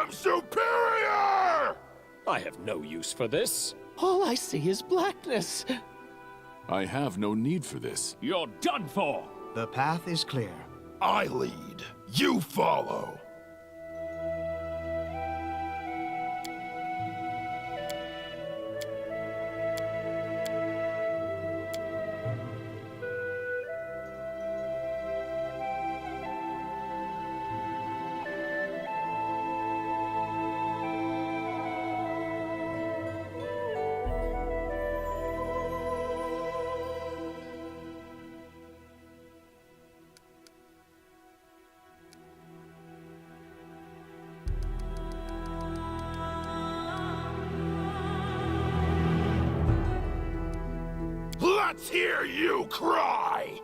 am superior! I have no use for this. All I see is blackness. I have no need for this. You're done for! The path is clear. I lead. You follow. Let's hear you cry!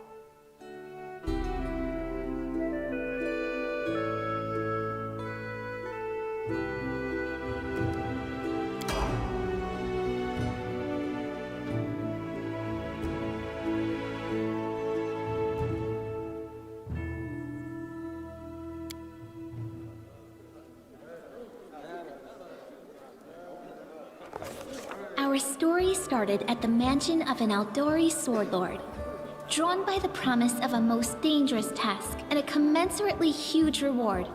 Our story started at the mansion of an Aldori sword lord. Drawn by the promise of a most dangerous task and a commensurately huge reward,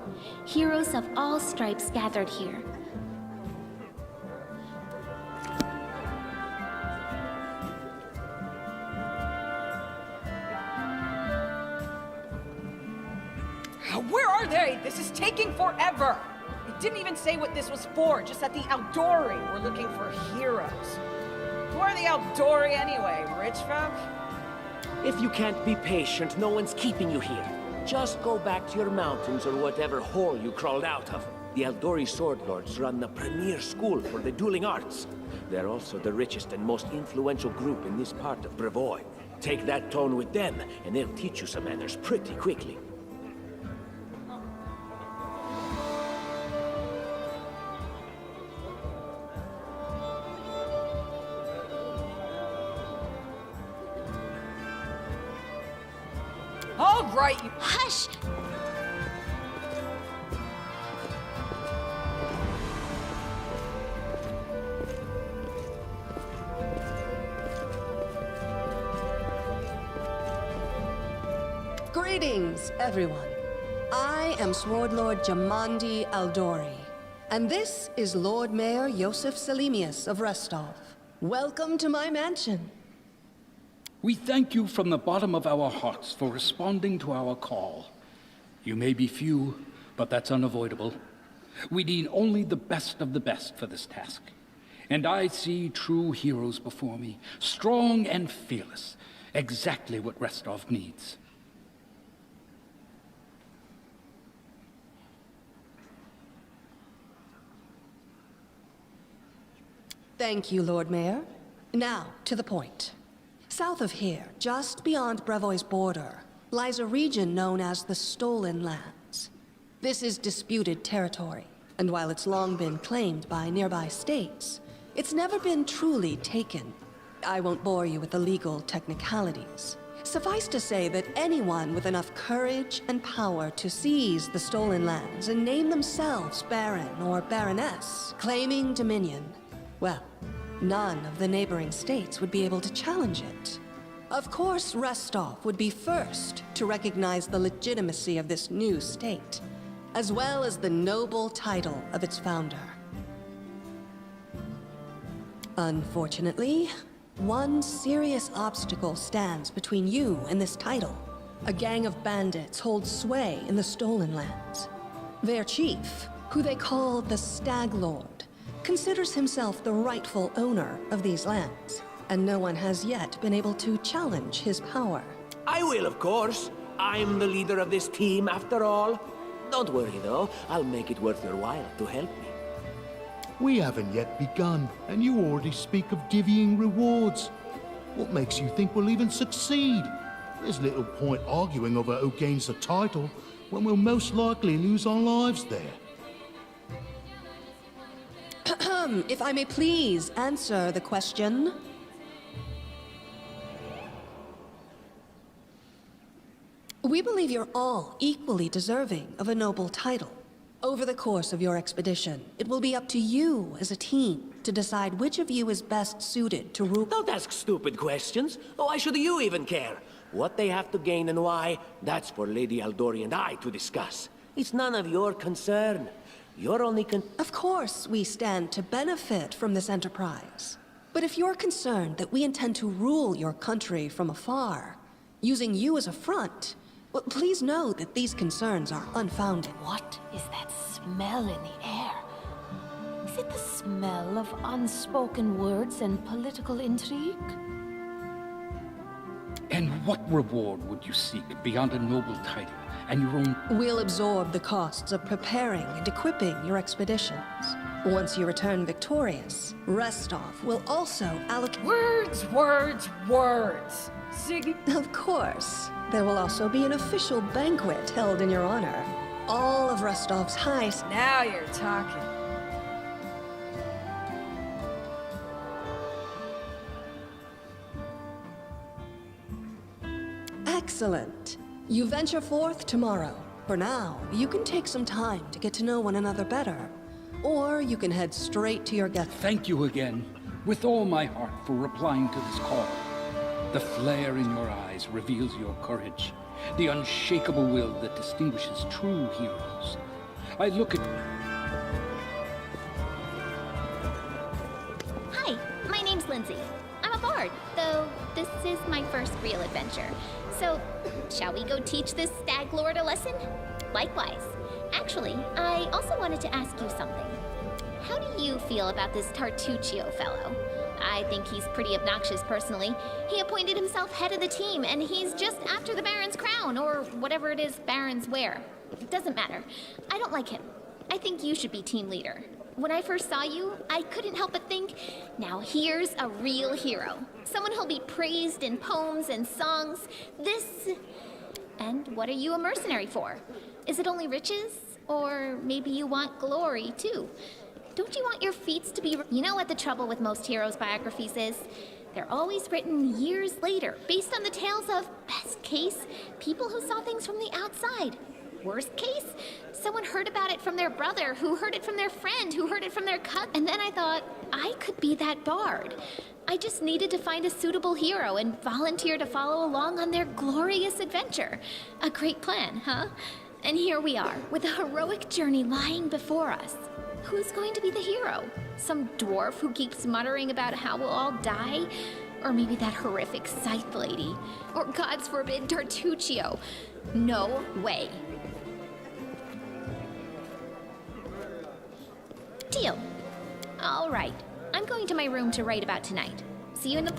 heroes of all stripes gathered here. Where are they? This is taking forever! It didn't even say what this was for, just that the Aldori were looking for heroes. Who are the Aldori anyway? Rich folk? If you can't be patient, no one's keeping you here. Just go back to your mountains or whatever hole you crawled out of. The Aldori Sword Lords run the premier school for the dueling arts. They're also the richest and most influential group in this part of Brevoy. Take that tone with them, and they'll teach you some manners pretty quickly. All right, you... Hush! Greetings, everyone. I am Sword Lord Jamandi Aldori, and this is Lord Mayor Yosef Selimius of Restov. Welcome to my mansion. We thank you from the bottom of our hearts for responding to our call. You may be few, but that's unavoidable. We need only the best of the best for this task. And I see true heroes before me, strong and fearless, exactly what Restov needs. Thank you, Lord Mayor. Now, to the point. South of here, just beyond Brevoy's border, lies a region known as the Stolen Lands. This is disputed territory, and while it's long been claimed by nearby states, it's never been truly taken. I won't bore you with the legal technicalities. Suffice to say that anyone with enough courage and power to seize the Stolen Lands and name themselves Baron or Baroness, claiming dominion, well, none of the neighboring states would be able to challenge it. Of course, Restov would be first to recognize the legitimacy of this new state, as well as the noble title of its founder. Unfortunately, one serious obstacle stands between you and this title. A gang of bandits holds sway in the Stolen Lands. Their chief, who they call the Stag Lord, considers himself the rightful owner of these lands, and no one has yet been able to challenge his power. I will, of course. I'm the leader of this team, after all. Don't worry, though. I'll make it worth your while to help me. We haven't yet begun, and you already speak of divvying rewards. What makes you think we'll even succeed? There's little point arguing over who gains the title, when we'll most likely lose our lives there. If I may please answer the question. We believe you're all equally deserving of a noble title. Over the course of your expedition, it will be up to you as a team to decide which of you is best suited to rule. Don't ask stupid questions. Why should you even care? What they have to gain and why, that's for Lady Aldori and I to discuss. It's none of your concern. You're only Of course, we stand to benefit from this enterprise. But if you're concerned that we intend to rule your country from afar, using you as a front, well, please know that these concerns are unfounded. What is that smell in the air? Is it the smell of unspoken words and political intrigue? And what reward would you seek beyond a noble title and your own... We'll absorb the costs of preparing and equipping your expeditions. Once you return victorious, Restov will also allocate... Words, words, words. Of course. There will also be an official banquet held in your honor. All of Rostov's high... Now you're talking. Excellent. You venture forth tomorrow. For now, you can take some time to get to know one another better. Or you can head straight to your guest. Thank you again, with all my heart, for replying to this call. The flare in your eyes reveals your courage, the unshakable will that distinguishes true heroes. I look at... Hi, my name's Lindsay. I'm a bard, though this is my first real adventure. So, shall we go teach this stag lord a lesson? Likewise. Actually, I also wanted to ask you something. How do you feel about this Tartuccio fellow? I think he's pretty obnoxious personally. He appointed himself head of the team, and he's just after the Baron's crown, or whatever it is barons wear. It doesn't matter. I don't like him. I think you should be team leader. When I first saw you, I couldn't help but think, now here's a real hero. Someone who'll be praised in poems and songs. And what are you a mercenary for? Is it only riches? Or maybe you want glory, too? Don't you want your feats to be... You know what the trouble with most heroes' biographies is? They're always written years later, based on the tales of, best case, people who saw things from the outside. Worst case, someone heard about it from their brother, who heard it from their friend, who heard it from their cousin. And then I thought, I could be that bard. I just needed to find a suitable hero and volunteer to follow along on their glorious adventure. A great plan, huh? And here we are, with a heroic journey lying before us. Who's going to be the hero? Some dwarf who keeps muttering about how we'll all die? Or maybe that horrific scythe lady? Or, God's forbid, Tartuccio? No way. Deal. All right. I'm going to my room to write about tonight. See you in the...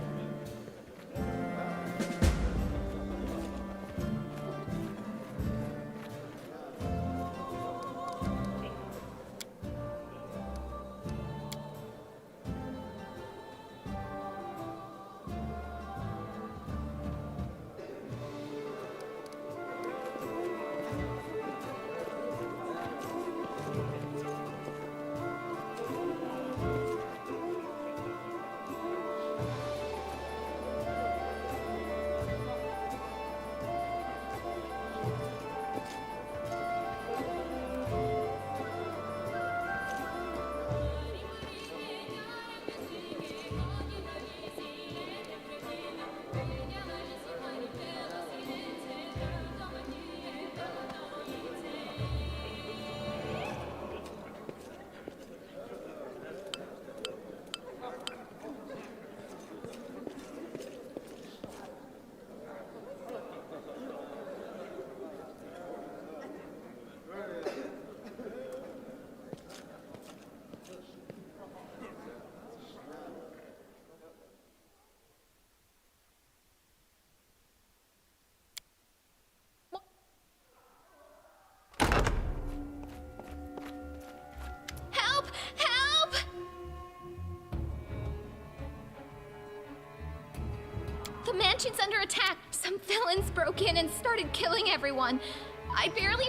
The mansion's under attack. Some villains broke in and started killing everyone. I barely...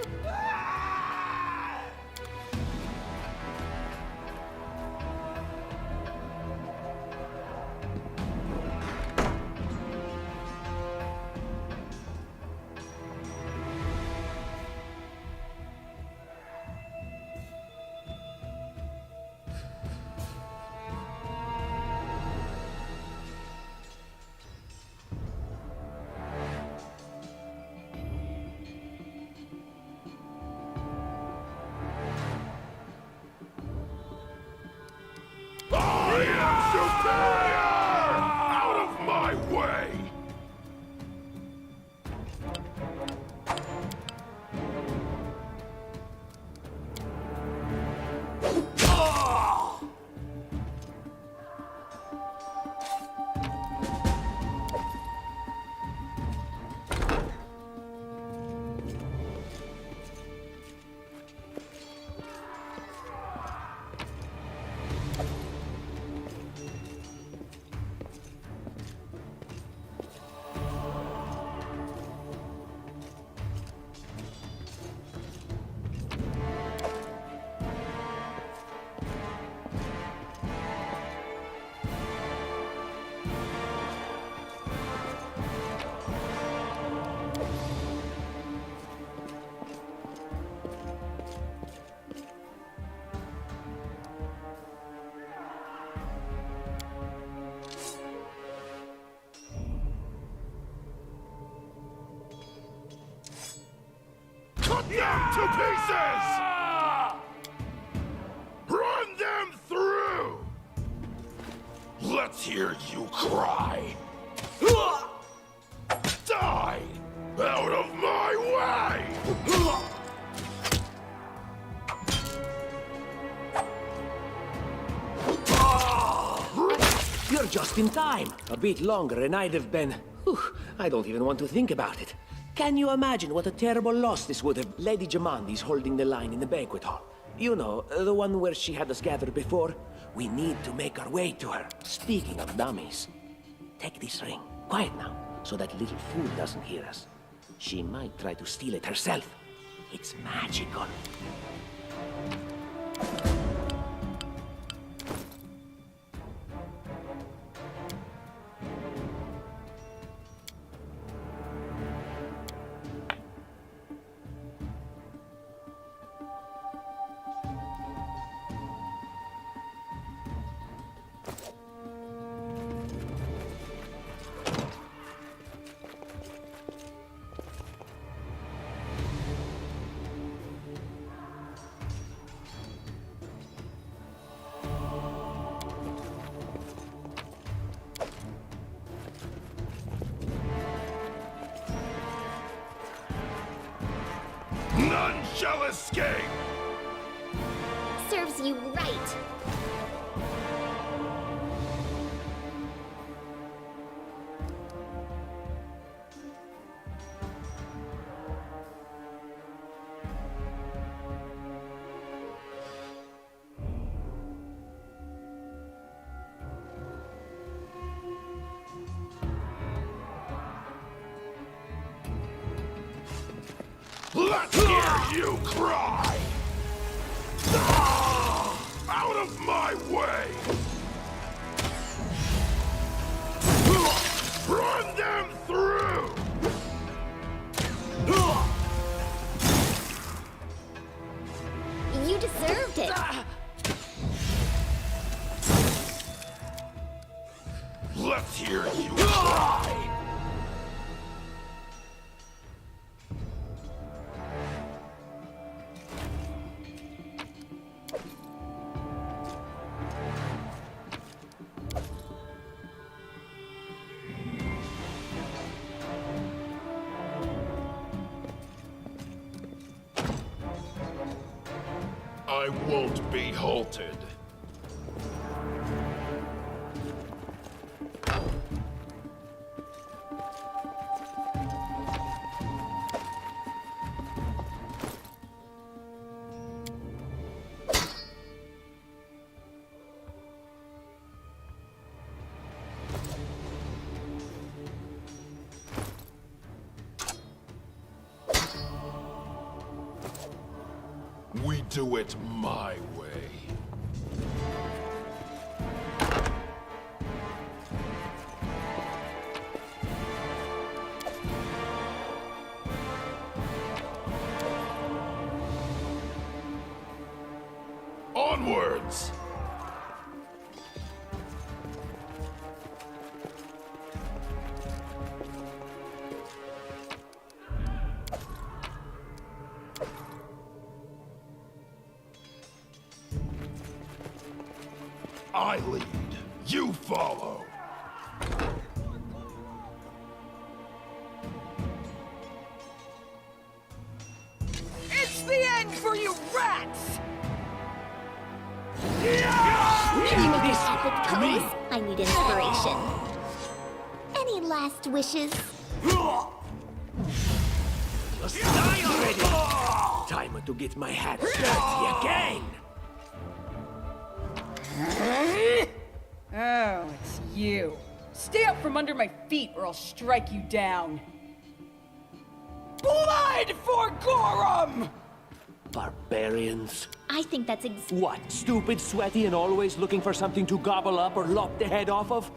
Cut them to pieces! Run them through! Let's hear you cry! Die! Out of my way! You're just in time. A bit longer and I'd have been... Whew, I don't even want to think about it. Can you imagine what a terrible loss this would have? Lady Jamandi's holding the line in the banquet hall. You know, the one where she had us gathered before. We need to make our way to her. Speaking of dummies, take this ring. Quiet now, so that little fool doesn't hear us. She might try to steal it herself. It's magical. None shall escape! Serves you right. Let's hear you cry! Ah! Out of my way! Run them through! You deserved it. Let's hear you cry! I won't be halted. We do it my way. Onwards! I lead, you follow. It's the end for you rats! Keep this epic pose. I need inspiration. Any last wishes? Just die already! Time to get my hat dirty again! Oh, it's you. Stay up from under my feet or I'll strike you down. Blood for Gorum! Barbarians. I think that's What, stupid, sweaty, and always looking for something to gobble up or lop the head off of?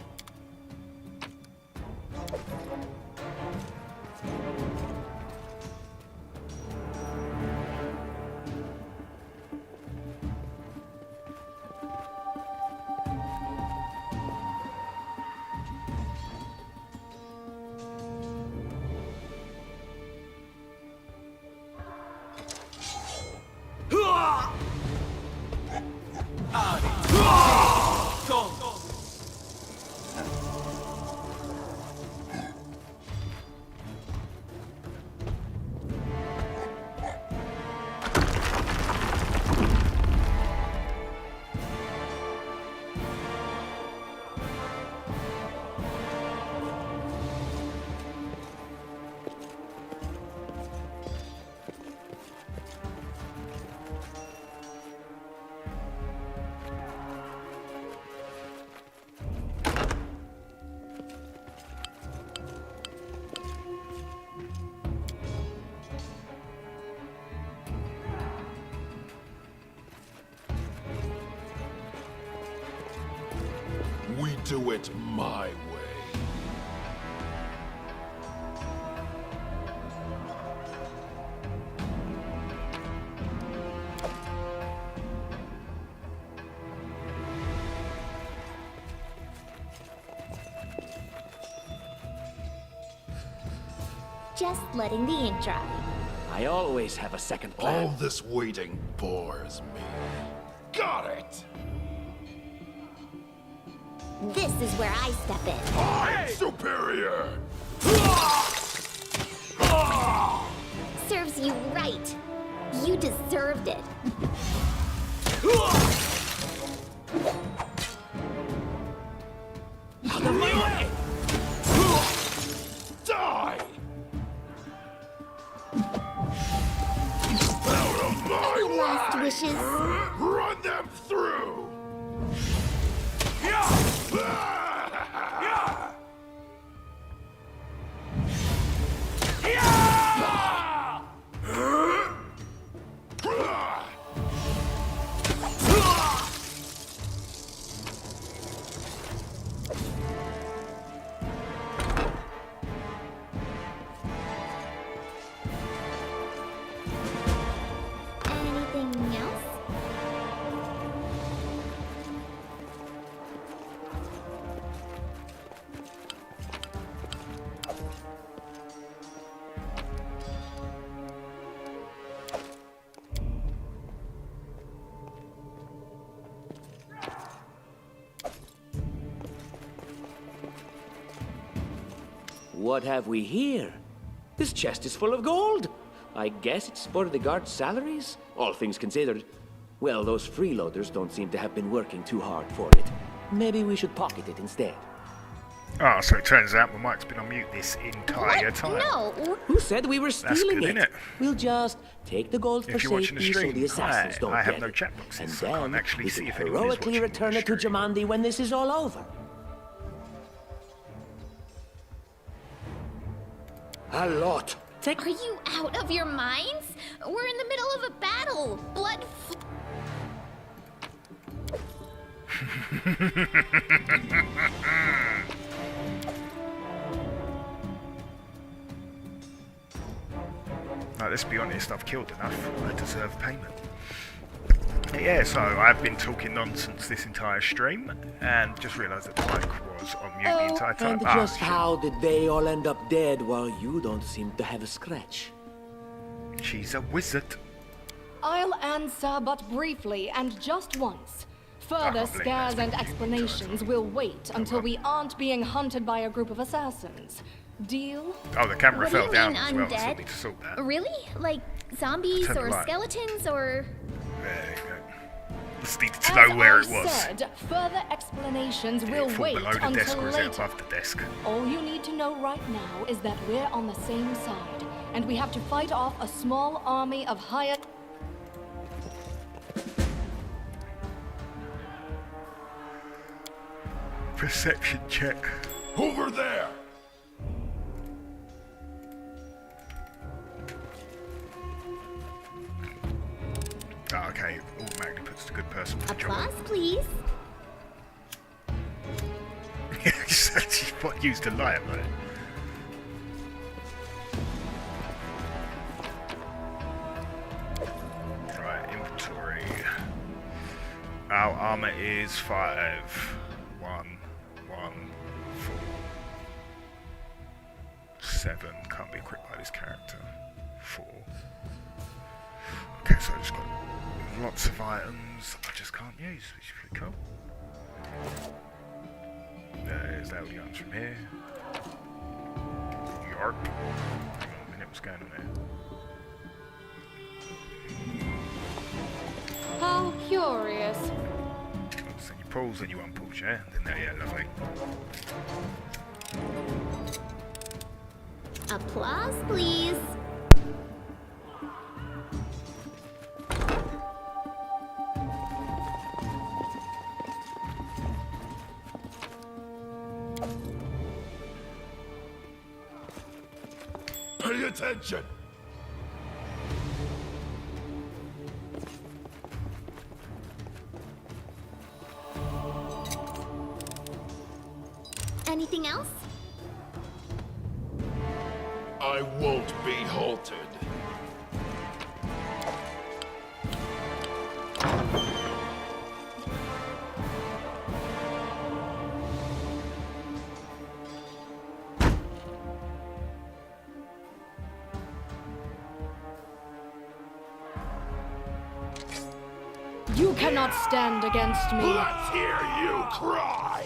do it my way. Just letting the ink dry. I always have a second plan. All this waiting bores me. Got it! This is where I step in. I'm superior! Serves you right. You deserved it. Out of my way! Die! Out of my Last way! wishes. Run them through! Anything else? What have we here? This chest is full of gold. I guess it's for the guards' salaries, all things considered. Well, those freeloaders don't seem to have been working too hard for it. Maybe we should pocket it instead. Ah, so it turns out my mic's been on mute this entire time. No. Who said we were stealing good, it? innit? We'll just take the gold for If you're watching the safety so stream, the assassins don't I have get no it. chat boxes, And so I can't then actually we see can if anyone is heroically watching return the it to stream. Jamandi when this is all over. A lot. Are you out of your minds? We're in the middle of a battle. Blood. No, let's be honest, I've killed enough. I deserve payment. Yeah, so I've been talking nonsense this entire stream, and just realised that the mic was on mute the entire time. And just how did they all end up dead while you don't seem to have a scratch? She's a wizard. I'll answer but briefly and just once. Further can't believe scares that's and been explanations will wait until we aren't being hunted by a group of assassins. Deal? Oh, the camera What do fell you down mean as well, so I undead? need to sort that. Really? Like zombies Turn the or light. skeletons or... There you go. Just needed to As know where I it was. said, further explanations Did will it fall wait below the until desk or is it later. above the desk? All you need to know right now is that we're on the same side, and we have to fight off a small army of hired... Perception check. Over there! Oh, okay, automatically puts the good person for the job. Applause, please. What used a light, right? Right, inventory. Our armor is 5. 1, 1, 4, 7. Can't be equipped by this character. 4. Okay, so I just got lots of items I just can't use, which is pretty cool. There's the audience from here. York. Hang on a minute, what's going on there? How curious. So you pause and you unpause, yeah? Then there, yeah, lovely. Applause, please. Pay attention! I won't be halted. You cannot stand against me. Let's hear you cry!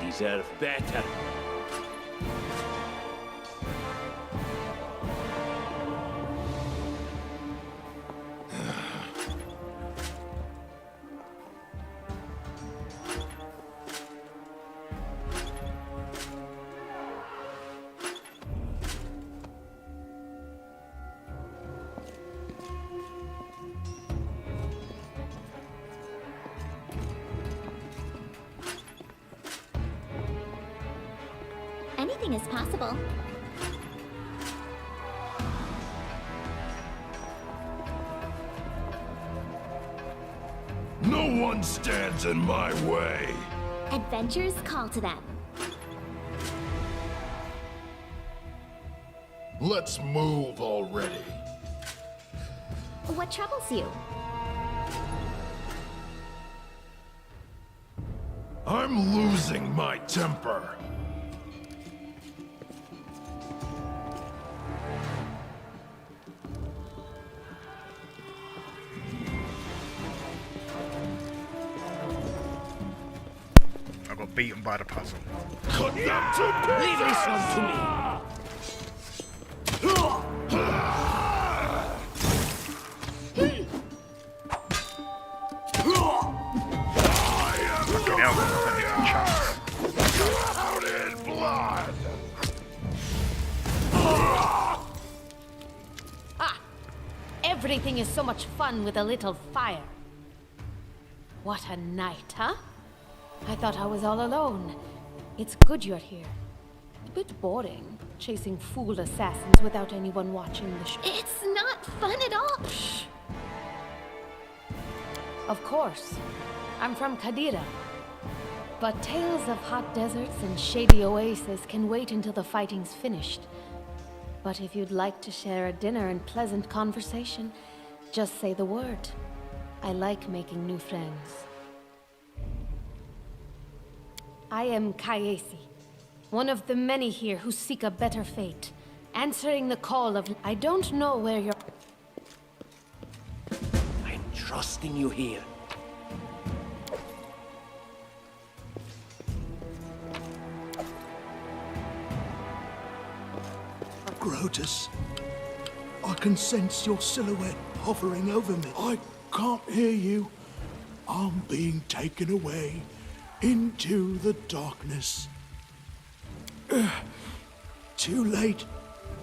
Deserve better. Anything is possible. No one stands in my way. Adventures call to them. Let's move already. What troubles you? I'm losing my temper. I got beaten by the puzzle. Cut them to pieces! Leave this one to me. Now we're plenty of chunks. Out in blood! Everything is so much fun with a little fire. What a night, huh? I thought I was all alone. It's good you're here. A bit boring, chasing fool assassins without anyone watching the show. It's not fun at all. Shh. Of course. I'm from Qadira. But tales of hot deserts and shady oases can wait until the fighting's finished. But if you'd like to share a dinner and pleasant conversation, just say the word. I like making new friends. I am Kayesi, one of the many here who seek a better fate, answering the call of... I don't know where you're... I'm trusting you here. Grotus, I can sense your silhouette hovering over me. I can't hear you. I'm being taken away into the darkness. Too late.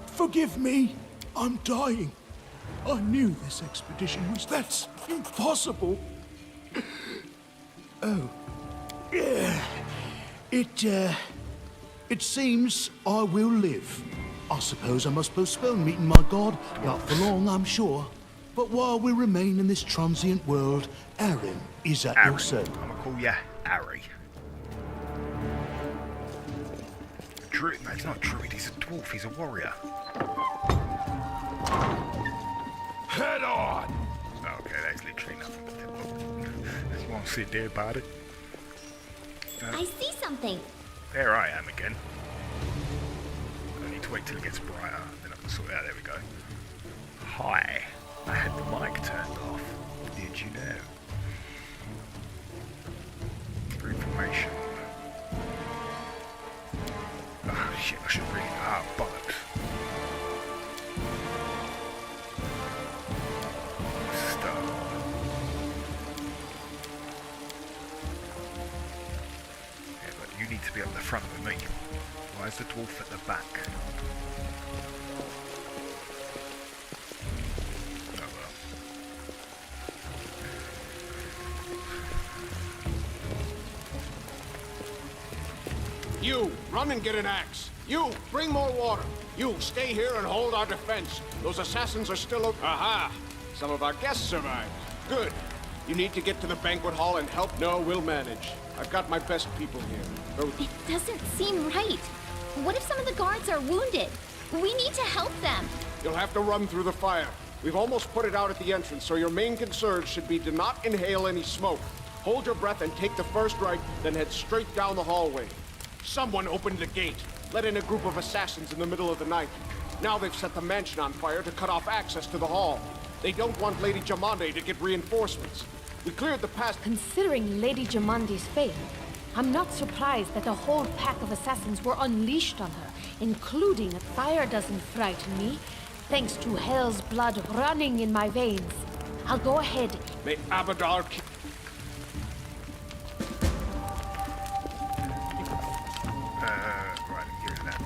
Forgive me. I'm dying. I knew this expedition was... That's impossible. Oh. It It seems I will live. I suppose I must postpone meeting my god, not for long, I'm sure. But while we remain in this transient world, Aaron is at your service. I'm gonna call you Harry. Druid? No, he's not a druid, he's a dwarf, he's a warrior. Head on! Okay, that's literally nothing but that. You want to sit there about it? I see something. There I am again. I need to wait till it gets brighter, then I can sort it out. There we go. Hi. I had the mic turned off. Did you know? For information. Oh shit, I should really... Ah, bollocks. Stop. Yeah, but you need to be up the front with me. Why is the dwarf at the back? Oh well. You, run and get an axe. You, bring more water. You, stay here and hold our defense. Those assassins are still open. Aha! Some of our guests survived. Good. You need to get to the banquet hall and help. No, we'll manage. I've got my best people here. It doesn't seem right. What if some of the guards are wounded? We need to help them. You'll have to run through the fire. We've almost put it out at the entrance, so your main concern should be to not inhale any smoke. Hold your breath and take the first right, then head straight down the hallway. Someone opened the gate, let in a group of assassins in the middle of the night. Now they've set the mansion on fire to cut off access to the hall. They don't want Lady Jamande to get reinforcements. We cleared the path. Considering Lady Jamandi's fate, I'm not surprised that a whole pack of assassins were unleashed on her, including a fire doesn't frighten me, thanks to hell's blood running in my veins. I'll go ahead. May Abadar Right, give it that.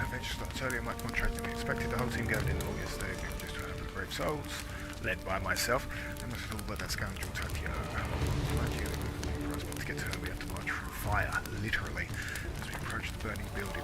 Venture starts earlier, my contract to be expected. The whole team gathered in the hall yesterday, just to have the brave souls, led by myself. They must have all but that scoundrel Tatio. For us to get to her, we have to march through fire, literally. As we approach the burning building,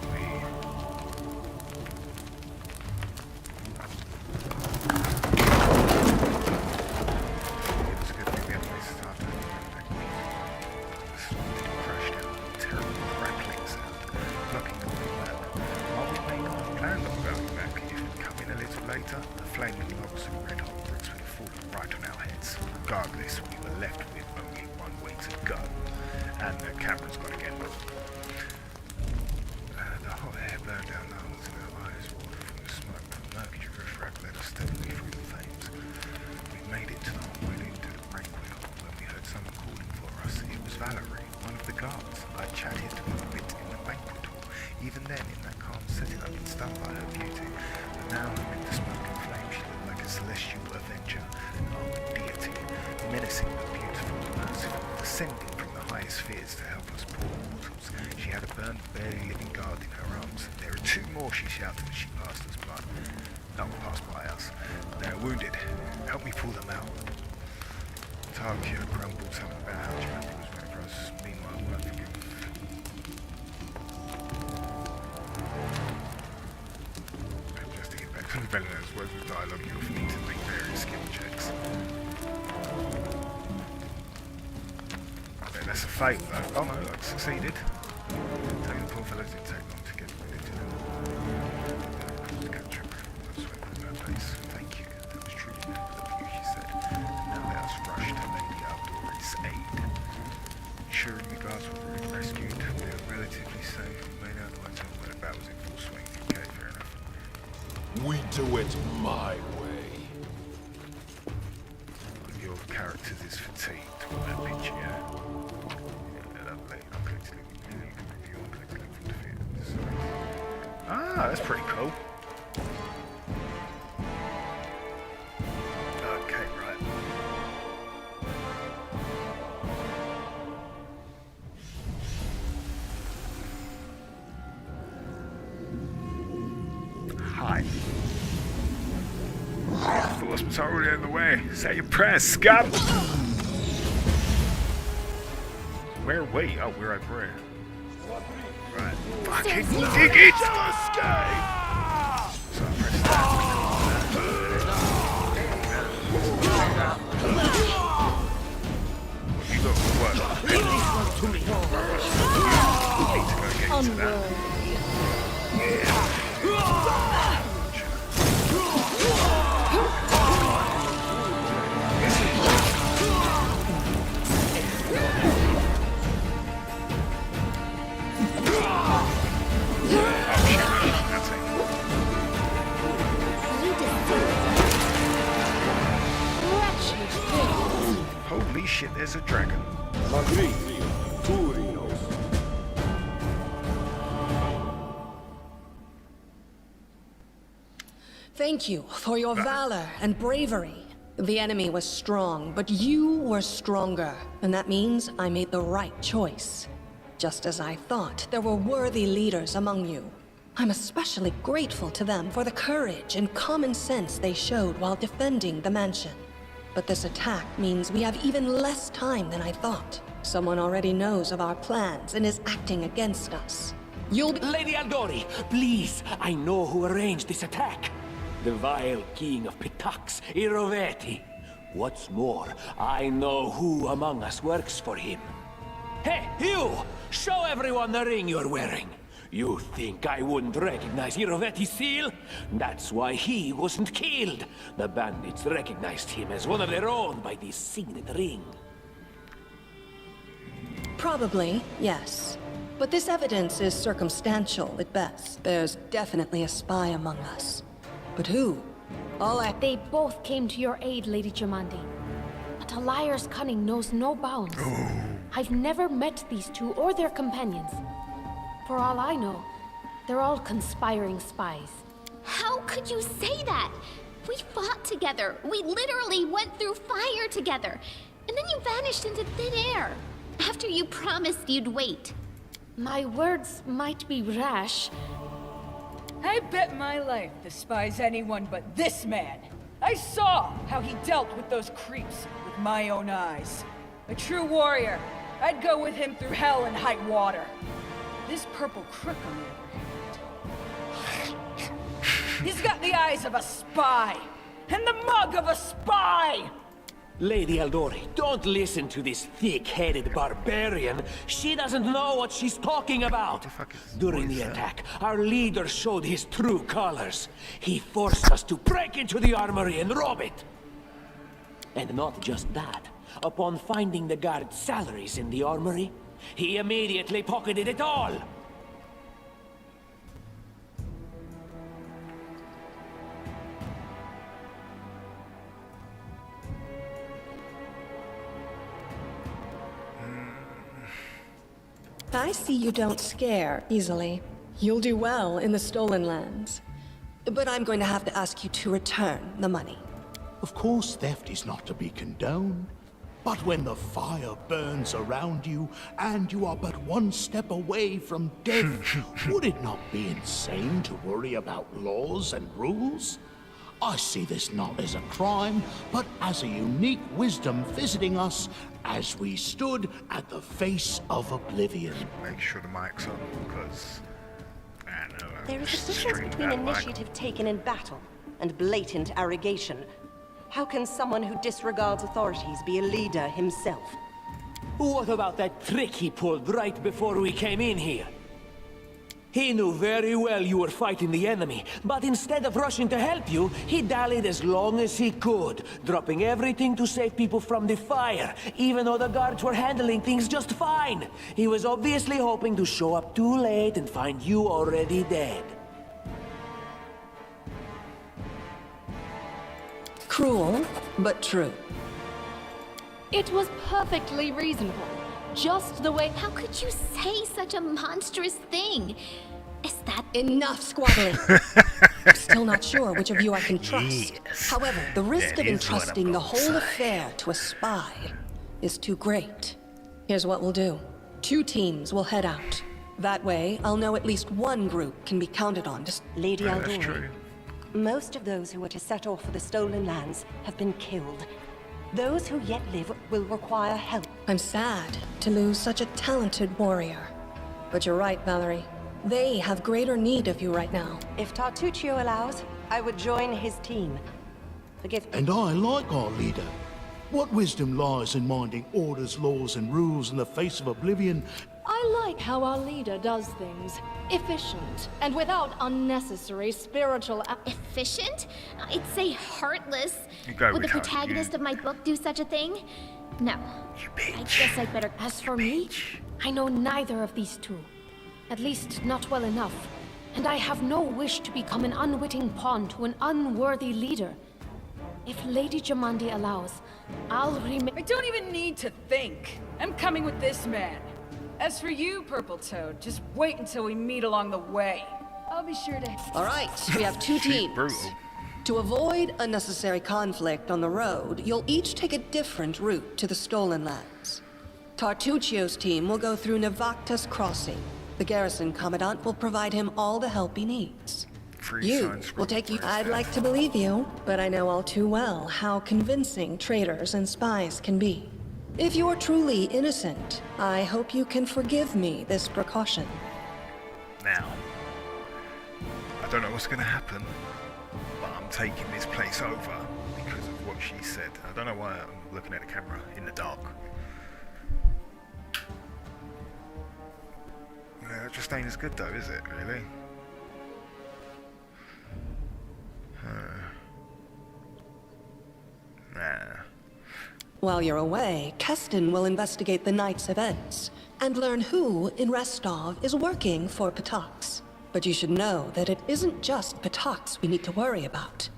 the flaming logs and red hot bricks would have fallen right on our heads. Regardless, we were left with only one way to go. And the camera's gone again. The hot air burned our lungs and our eyes watered from the smoke. The murky riffraff led us steadily through the flames. We made it to the hallway leading to the banquet hall when we heard someone calling for us. It was Valerie, one of the guards. I chatted with a bit in the banquet hall. Even then, in that calm setting, I'd been stunned by her beauty. But now, amid the smoke and flame, she looked like a celestial avenger, an armored deity, menacing but beautiful and merciful, descending from the highest spheres to help us poor mortals. She had a burned, barely living guard in her arms. There are two more, she shouted as she passed us by. Passed by us. They are wounded. Help me pull them out. Tarkia grumbled something about how Jamandi was waiting for us. Meanwhile, we won't forgive. Just to get back to the Belliners, words with dialogue, you'll need to make various skill checks. Okay, that's a fail though. Oh no, I succeeded. Taking the poor fellows didn't take long to get rid of them. Thank you. That was truly noble of you, she said. And now let us rush to Lady Aldori's aid. Ensuring the guards were rescued, they were relatively safe. We may now know when the battle was in full swing. Okay, fair enough. We do it my way. One of your characters is fatigued with that picture, yeah? Yeah, lovely. I'll click to review and click from defeat. Ah, that's pretty cool. Okay, right. Hi. Enforcement's already in the way. Say your prayers, scum! Where are we? Oh, we're over here. Right. Fucking dig it! So I press that. You got work. You need to go get into that. Holy shit, there's a dragon. Thank you for your valor and bravery. The enemy was strong, but you were stronger. And that means I made the right choice. Just as I thought, there were worthy leaders among you. I'm especially grateful to them for the courage and common sense they showed while defending the mansion. But this attack means we have even less time than I thought. Someone already knows of our plans and is acting against us. You'll be— Lady Aldori, please, I know who arranged this attack. The vile king of Pitax, Iroveti. What's more, I know who among us works for him. Hey, you! Show everyone the ring you're wearing. You think I wouldn't recognize Iroveti's seal? That's why he wasn't killed. The bandits recognized him as one of their own by this signet ring. Probably, yes. But this evidence is circumstantial at best. There's definitely a spy among us. But who? They both came to your aid, Lady Jamandi. But a liar's cunning knows no bounds. I've never met these two or their companions. For all I know, they're all conspiring spies. How could you say that? We fought together. We literally went through fire together. And then you vanished into thin air. After you promised you'd wait. My words might be rash. I bet my life despise anyone but this man. I saw how he dealt with those creeps with my own eyes. A true warrior. I'd go with him through hell and high water. This purple crook, on the other hand. He's got the eyes of a spy, and the mug of a spy! Lady Aldori, don't listen to this thick-headed barbarian. She doesn't know what she's talking about. During the attack, our leader showed his true colors. He forced us to break into the armory and rob it. And not just that. Upon finding the guards' salaries in the armory, he immediately pocketed it all. I see you don't scare easily. You'll do well in the Stolen Lands. But I'm going to have to ask you to return the money. Of course, theft is not to be condoned. But when the fire burns around you, and you are but one step away from death, would it not be insane to worry about laws and rules? I see this not as a crime, but as a unique wisdom visiting us as we stood at the face of oblivion. Make sure the mic's on, because I know there is a difference between initiative taken in battle and blatant arrogation. How can someone who disregards authorities be a leader himself? What about that trick he pulled right before we came in here? He knew very well you were fighting the enemy, but instead of rushing to help you, he dallied as long as he could, dropping everything to save people from the fire, even though the guards were handling things just fine. He was obviously hoping to show up too late and find you already dead. Cruel, but true. It was perfectly reasonable. Just the way— How could you say such a monstrous thing? Is that— Enough squabbling. I'm still not sure which of you I can trust. However, the risk of entrusting the whole affair to a spy is too great. Here's what we'll do. 2 teams will head out. That way, I'll know at least one group can be counted on to— Lady Aldori, most of those who were to set off for the Stolen Lands have been killed. Those who yet live will require help. I'm sad to lose such a talented warrior. But you're right, Valerie. They have greater need of you right now. If Tartuccio allows, I would join his team. Forgive me. And I like our leader. What wisdom lies in minding orders, laws, and rules in the face of oblivion? I like how our leader does things. Efficient, and without unnecessary spiritual... Efficient? I'd say heartless. You go, Would the retard, protagonist you. of my book do such a thing? No. I guess I'd better... As for me, I know neither of these two. At least not well enough. And I have no wish to become an unwitting pawn to an unworthy leader. If Lady Jamandi allows, I'll remain... I don't even need to think. I'm coming with this man. As for you, Purple Toad, just wait until we meet along the way. I'll be sure to... All right, we have two teams. Brutal. To avoid unnecessary conflict on the road, you'll each take a different route to the Stolen Lands. Tartuccio's team will go through Navacta's Crossing. The garrison commandant will provide him all the help he needs. You will take you... I'd like to believe you, but I know all too well how convincing traitors and spies can be. If you're truly innocent, I hope you can forgive me this precaution. Now, I don't know what's going to happen, but I'm taking this place over because of what she said. I don't know why I'm looking at the camera in the dark. Yeah, it just ain't as good though, is it, really? Nah. While you're away, Keston will investigate the night's events and learn who in Restov is working for Patax. But you should know that it isn't just Patax we need to worry about.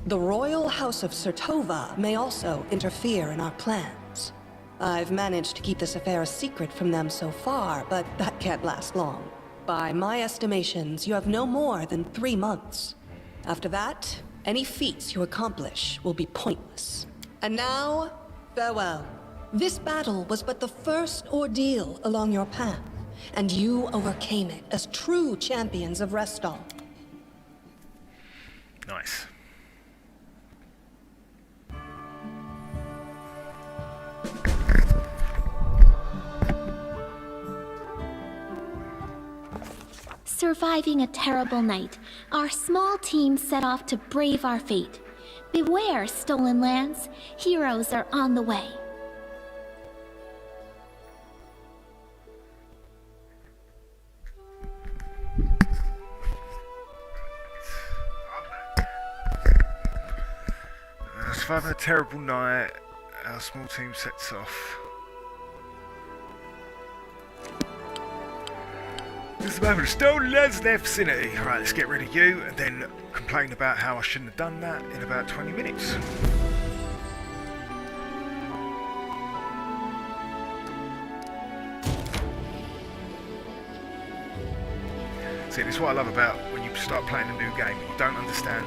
The royal house of Sertova may also interfere in our plans. I've managed to keep this affair a secret from them so far, but that can't last long. By my estimations, you have no more than 3 months. After that, any feats you accomplish will be pointless. And now, farewell. This battle was but the first ordeal along your path, and you overcame it as true champions of Restov. Nice. Surviving a terrible night, our small team set off to brave our fate. Beware, Stolen Lands. Heroes are on the way. Surviving a terrible night, our small team sets off. This is about Stolen Lands left vicinity. Right, let's get rid of you and then complain about how I shouldn't have done that in about 20 minutes. See, this is what I love about when you start playing a new game and you don't understand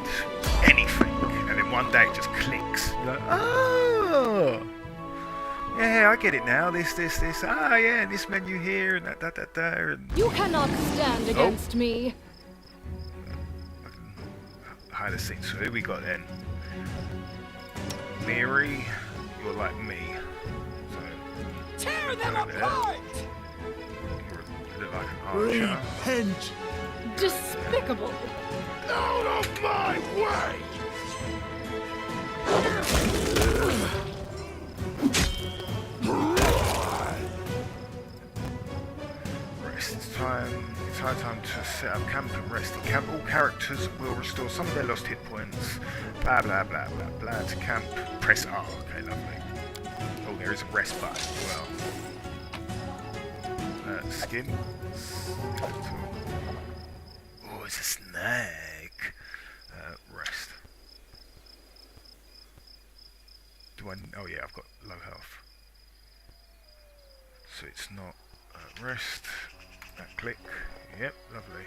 anything, and then one day it just clicks. You're like, oh! Yeah, I get it now. This. Ah, yeah, and this menu here, and that. And... You cannot stand against me. Hide the scenes. So who we got then? Mary, you're like me. So, tear them apart! You look like an archer. Repent! Despicable. Out of my way! Rest. It's high time to set up camp and rest. In camp, all characters will restore some of their lost hit points. Blah blah blah blah blah. To camp, press R. Okay, lovely. Oh, there is a rest button as well. Skin. Oh, it's a snake. Rest. Do I? Oh yeah, I've got low health. So it's not rest. Click. Yep, lovely.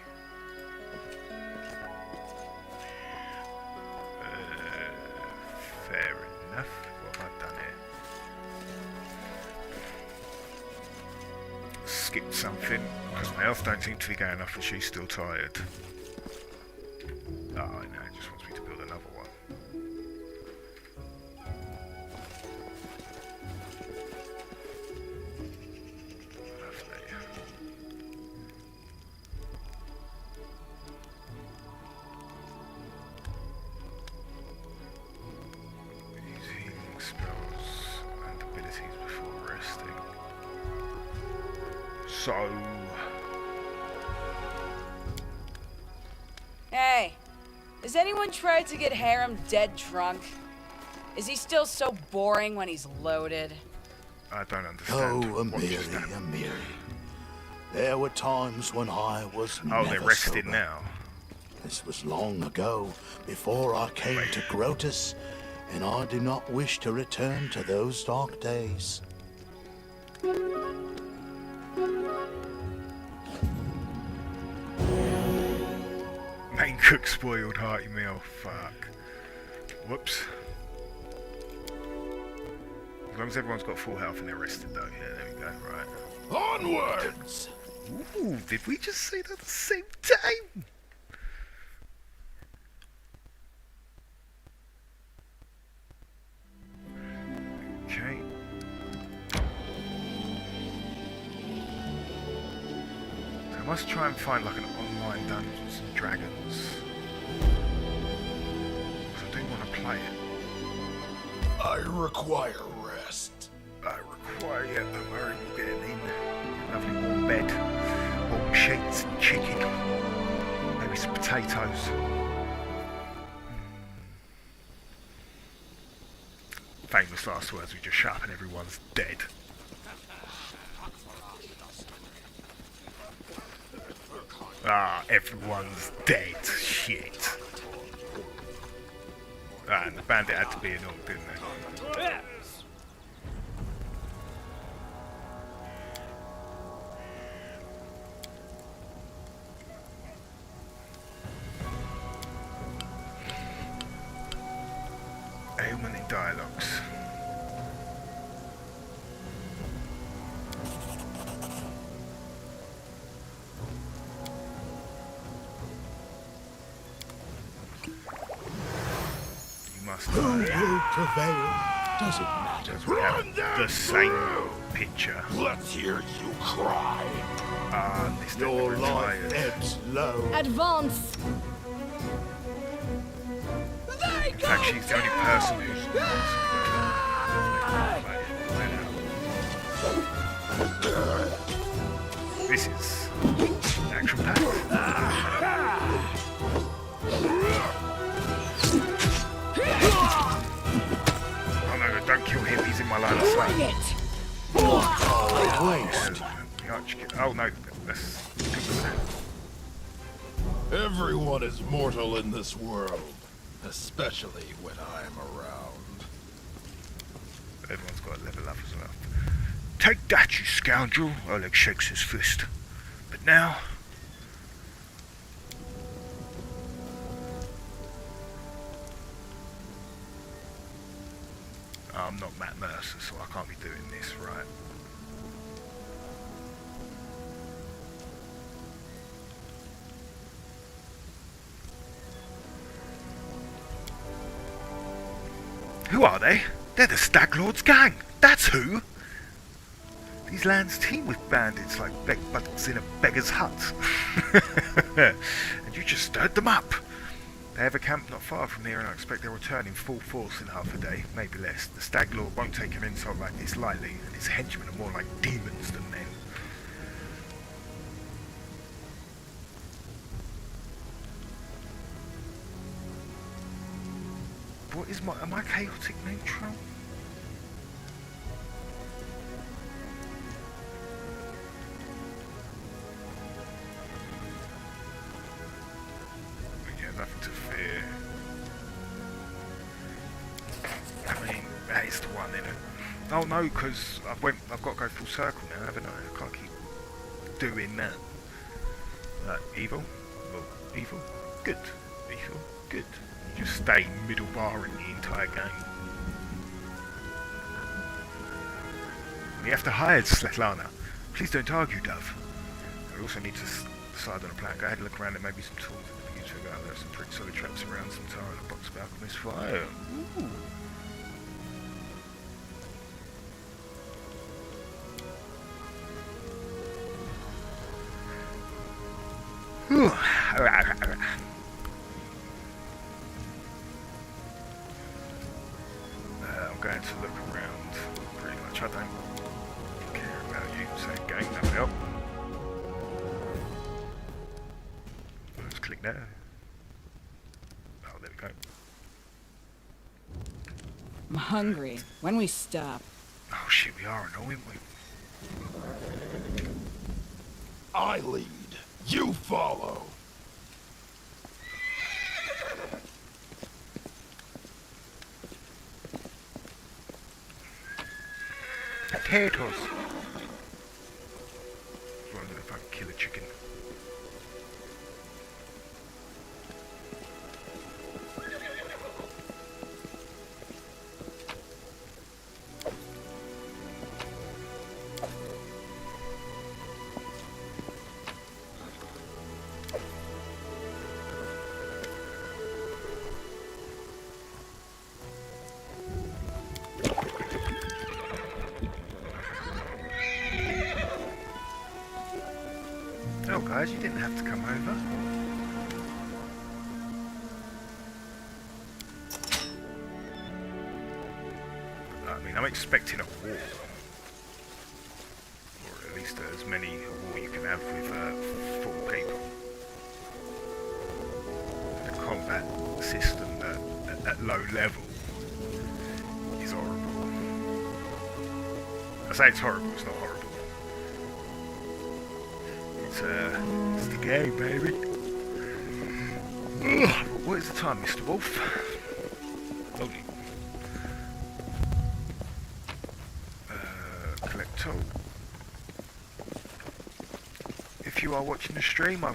Fair enough. What have I done here? Skipped something because my health don't seem to be going up and she's still tired. Oh, I know, it just wants me to build another one. Lovely. So... Hey, has anyone tried to get Harem dead drunk? Is he still so boring when he's loaded? I don't understand. Oh, Amiri. There were times when I was Oh, they're resting sober. now. This was long ago, before I came to Grotus, and I do not wish to return to those dark days. Main cook spoiled hearty meal. Fuck. Whoops. As long as everyone's got full health and they're rested though. Yeah, there we go. Right. Onwards! Ooh, did we just say that at the same time? Okay. So I must try and find like an online Dungeons and Dragons. Because I do want to play it. I require rest. I require, yeah, don't worry, we'll get it in. Lovely warm bed, warm sheets and chicken. Maybe some potatoes. Famous last words, we just shut up and everyone's dead. Ah, everyone's dead. Shit. Ah, and the bandit had to be an orc, didn't they? Ailment in dialogues. You must Who will prevail? Does it matter? we have the same picture. Let's hear you cry. Ah, this Your life ebbs low. Advance! In fact, she's the only person who's This is action pack. Oh no, don't kill him, he's in my line of sight. Oh no, that's Everyone is mortal in this world, especially when I'm around. Everyone's got a level up as well. Take that, you scoundrel! Oleg shakes his fist. But now... I'm not Matt Mercer, so I can't be doing this, right? Who are they? They're the Stag Lord's gang! That's who! These lands teem with bandits like bedbugs in a beggar's hut. And you just stirred them up! They have a camp not far from here and I expect they'll return in full force in half a day, maybe less. The Stag Lord won't take an insult like this lightly, and his henchmen are more like demons than men. What is am I chaotic neutral? Yeah, nothing to fear. I mean, that is the one, isn't it? Oh no, because I've got to go full circle now, haven't I? I can't keep doing that. Evil? Well, evil? Good. Evil? Good. Just stay middle bar in the entire game. We have to hide Svetlana. Please don't argue, Dove. We also need to decide on a plan. Go ahead and look around. There may be some tools that you figure out. There are some pretty solid traps around, some tar and a box of alchemist fire. Ooh. I'm going to look around pretty much. I don't care about you, same game, no help. there? Oh, there we go. I'm hungry. When we stop? Oh shit, we are, aren't we? I lead. You follow. Potatoes. I was wondering if I could kill a chicken. Oh guys, you didn't have to come over. I mean, I'm expecting a war. Or at least as many a war you can have with 4 people. The combat system at low level is horrible. I say it's horrible, it's not horrible. It's the game, baby. Ugh, what is the time, Mr. Wolf? Loading. Collecto. If you are watching the stream, I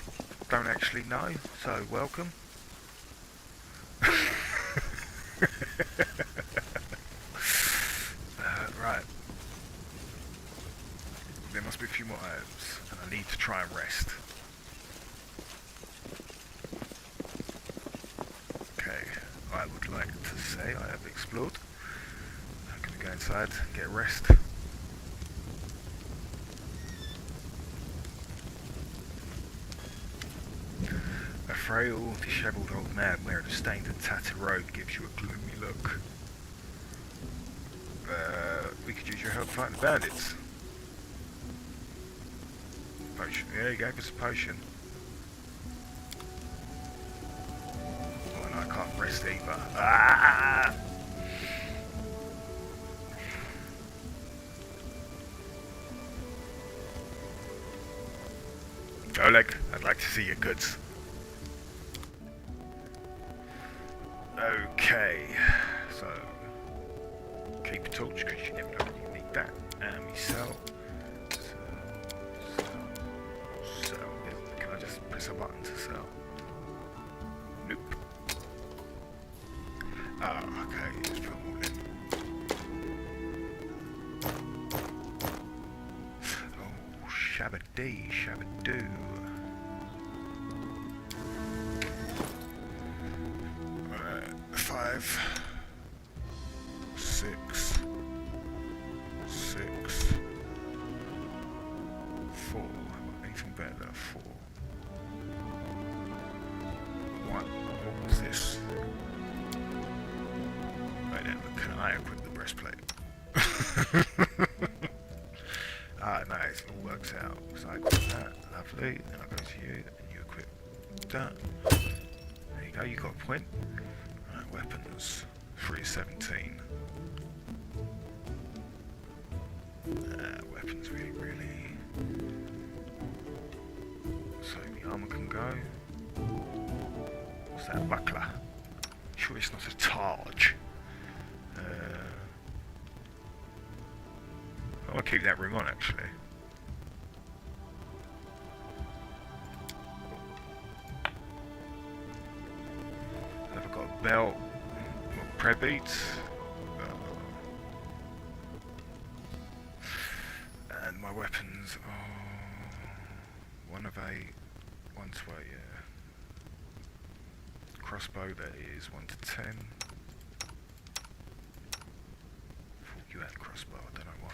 don't actually know, so welcome. Right. There must be a few more herbs, and I need to try and rest. Okay, I would like to say I have explored. I'm going to go inside, get a rest. A frail, dishevelled old man wearing a stained and tattered robe gives you a gloomy look. We could use your help fighting the bandits. Potion. Yeah, he gave us a potion. Oh, and I can't rest either. Ah! Oleg, I'd like to see your goods. Okay, so keep a torch because you never know when you need that. And we sell. Sell. Can I just press a button to sell? Nope. Oh, okay, just put them all in. Oh, shabba-dee, shabba-doo. Alright, 5, 6, 6, 4. Anything better than 4? 1. What was this? Right then, can I equip the breastplate? Ah, nice, it all works out. So I equip that, lovely. Then I go to you, and you equip that. There you go, you got a point. Right, weapons. 317. Weapons really. So the armor can go. What's that? Buckler. Sure it's not a Taj. I want to keep that ring on actually. I've got a belt. Prep beats. And my weapons are 1 of 8, 1 to 8, yeah. Crossbow, that is 1 to 10. Thought you had crossbow, I don't know why.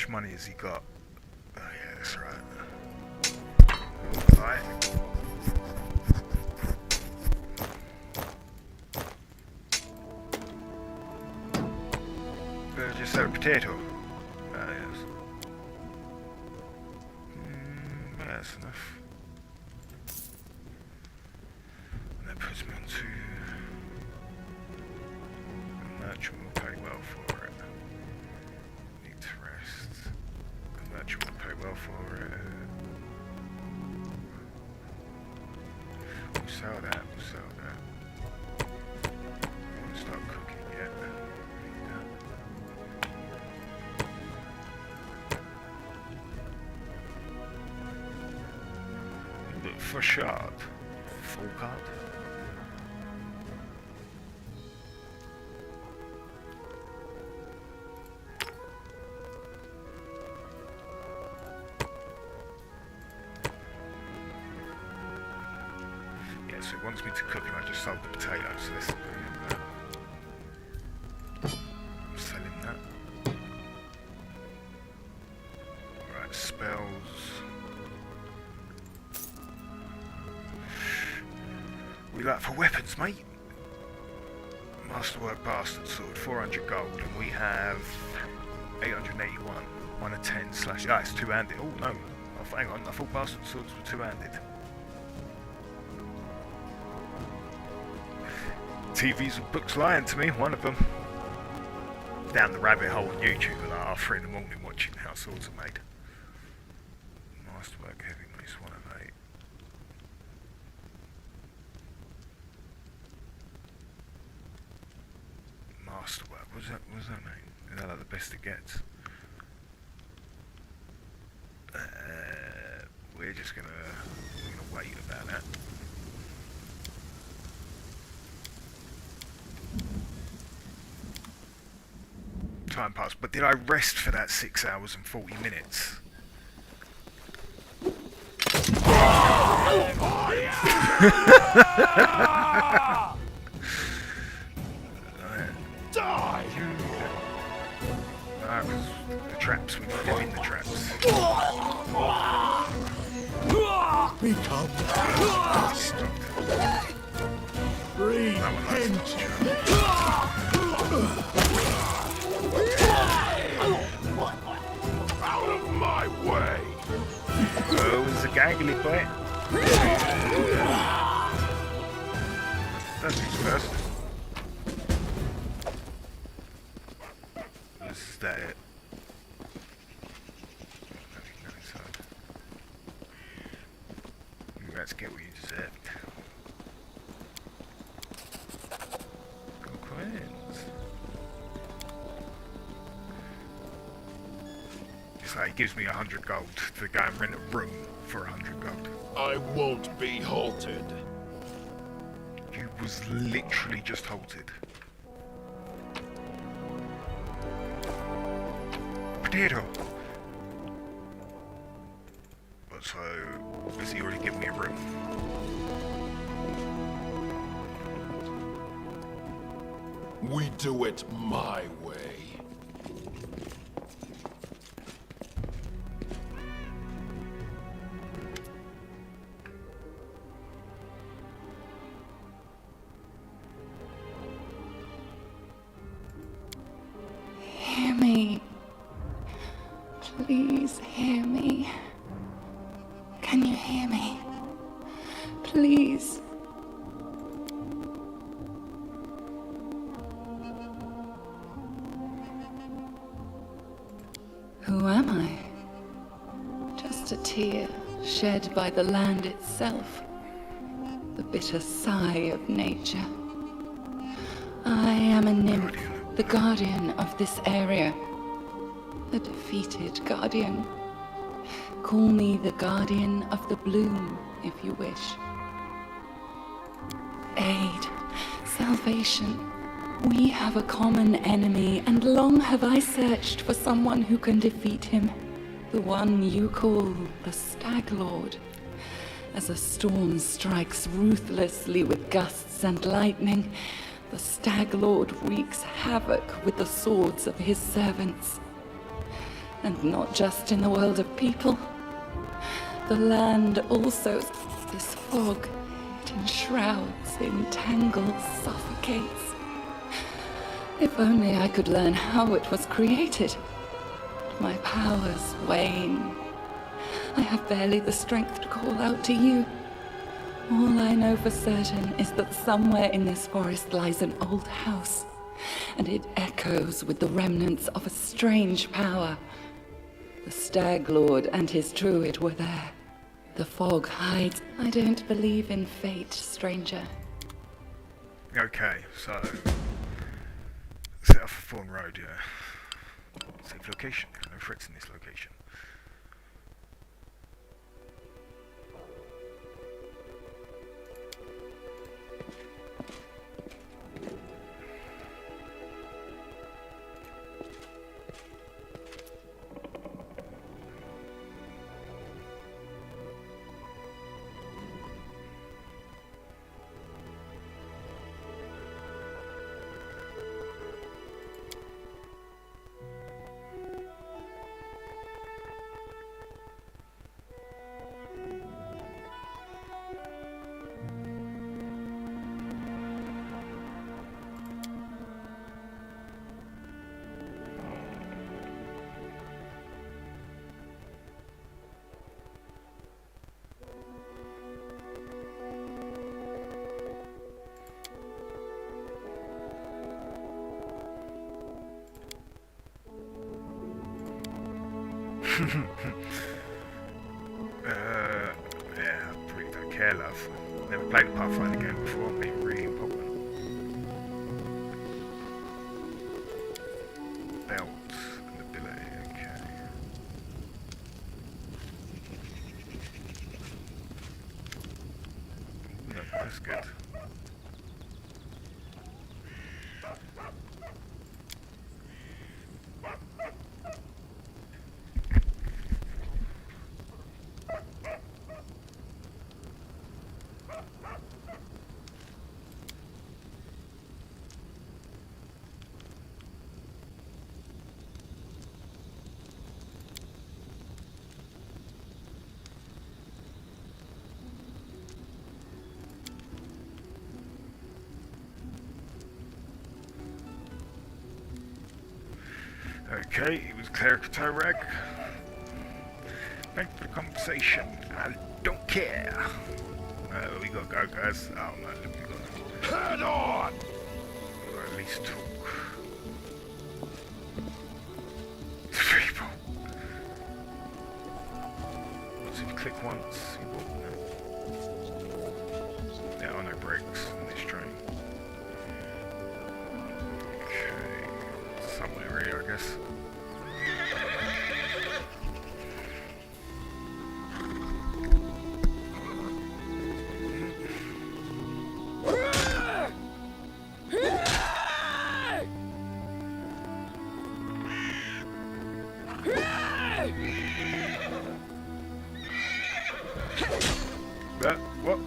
much money has he got? Oh yeah, that's right. Right. Just a potato. Ah, yes. Yeah, that's enough. And that puts me on to... The merchant will pay well for it. Need to rest. The merchant will pay well for it. We'll sell that, we'll sell that. Won't start cooking yet. Look for shard. Full card. So it wants me to cook and I just sold the potatoes, so let's bring in that. I'm selling that. Right, spells. We like for weapons, mate. Masterwork Bastard Sword, 400 gold, and we have 881. 1 of 10 slash. Ah, it's two-handed. Oh no, oh, hang on, I thought Bastard Swords were two-handed. TVs and books lying to me, one of them. Down the rabbit hole on YouTube at like 3 in the morning watching how swords are made. Masterwork Heavy Mace, 1 of 8. Masterwork, what does that mean? Is that like the best it gets? We're just gonna wait about that. Time passed, but did I rest for that 6 hours and 40 minutes? Die! Because the traps, we put them in the traps. Become dust. Repent. Out of my way! Oh, it's a gangly boy. That's his first. Is that it? Nothing inside. Let's get what you deserved. Good coins. It's like he gives me 100 gold to go and rent a room for 100 gold. I won't be halted. You was literally just halted. Potato! But so, has he already given me a room? We do it my way. Hear me. Please hear me. Can you hear me? Please. Who am I? Just a tear shed by the land itself. The bitter sigh of nature. I am a nymph, the guardian of this area. A defeated guardian. Call me the guardian of the bloom, if you wish. Aid, salvation. We have a common enemy, and long have I searched for someone who can defeat him. The one you call the Stag Lord. As a storm strikes ruthlessly with gusts and lightning, the Stag Lord wreaks havoc with the swords of his servants. And not just in the world of people. The land also. This fog, it enshrouds, entangles, suffocates. If only I could learn how it was created. My powers wane. I have barely the strength to call out to you. All I know for certain is that somewhere in this forest lies an old house, and it echoes with the remnants of a strange power. The Stag Lord and his druid were there. The fog hides. I don't believe in fate, stranger. Okay, so set off Thorn Road, yeah. Safe location. No threats in this location. Yeah, I really don't care, love. Never played a Pathfinder game before, being really important. Belt and ability, okay. No, that's good. Okay, it was Cleric Torag. Thanks for the conversation. I don't care. We gotta go, guys. Oh no, we gotta head on. We gotta at least talk. People. So if you click once, you walk. There are no brakes on this train. Okay, somewhere here, I guess. What?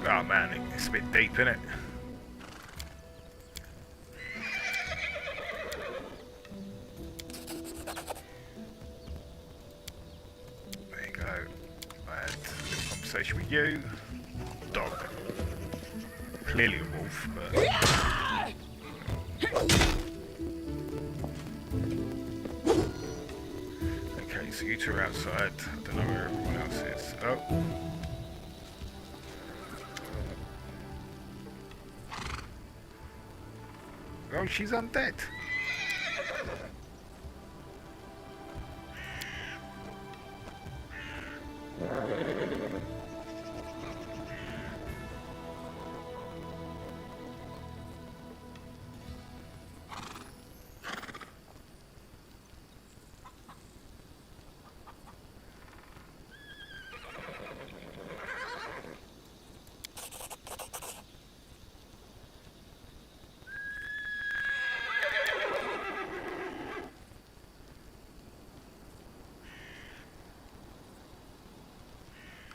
Oh man, it's a bit deep, isn't it? There you go. I had a little conversation with you. Dog. Clearly a wolf, but... Okay, so you two are outside. I don't know where everyone else is. Oh. Oh, she's undead.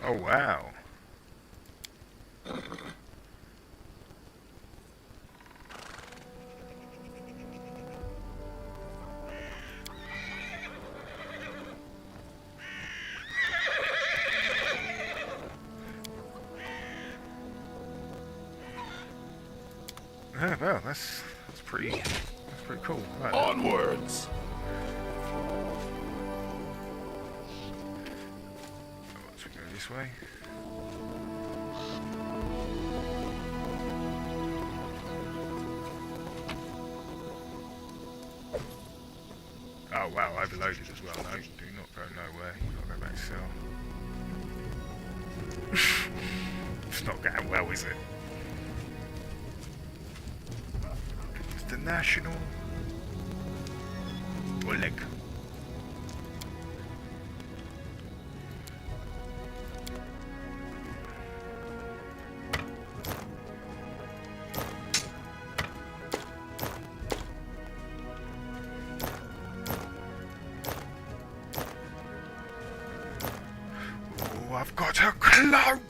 Oh wow. Yeah, well, that's pretty cool. Right. Onwards. Let's go this way. Oh wow, overloaded as well. No, do not go nowhere. You've got to go back to cell. It's not going well, is it? It's the National Oleg. Oh, I've got a cloak!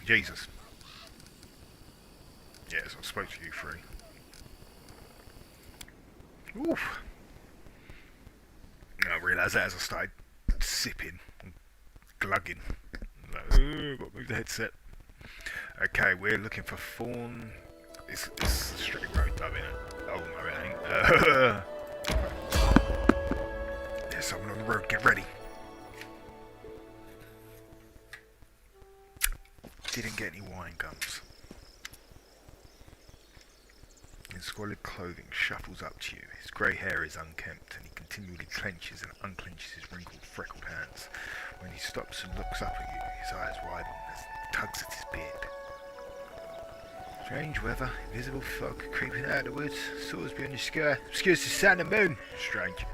Jesus. Yes, I spoke to you three. Oof. I realised that as I started sipping and glugging. Like, got to move the headset. Okay, we're looking for Fawn. It's straight road, though, isn't it? Oh, no, it ain't. There's someone on the road, get ready. Didn't get any wine gums. In squalid clothing, shuffles up to you. His grey hair is unkempt, and he continually clenches and unclenches his wrinkled, freckled hands. When he stops and looks up at you, his eyes widen as he tugs at his beard. Strange weather, invisible fog creeping out of the woods, soars beyond the sky, obscures the sun and moon. Strange.